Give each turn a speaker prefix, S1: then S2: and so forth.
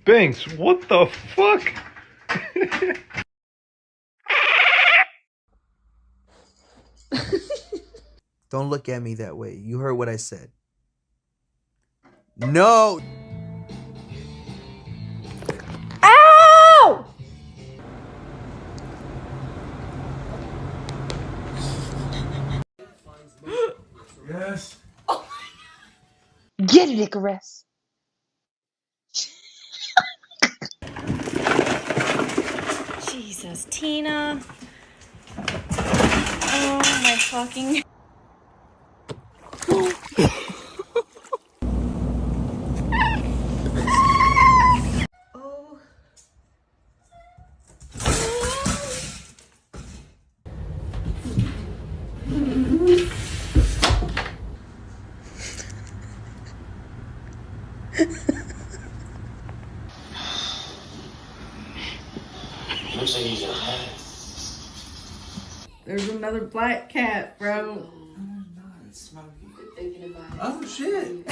S1: Banks, what the fuck?
S2: Don't look at me that way. You heard what I said. No!
S3: Ow!
S1: Yes.
S3: Get it, Icarus. Jesus, Tina. Oh my fucking. Oh.
S4: Looks like he's in a hat.
S5: There's another black cat, bro.
S4: Oh shit.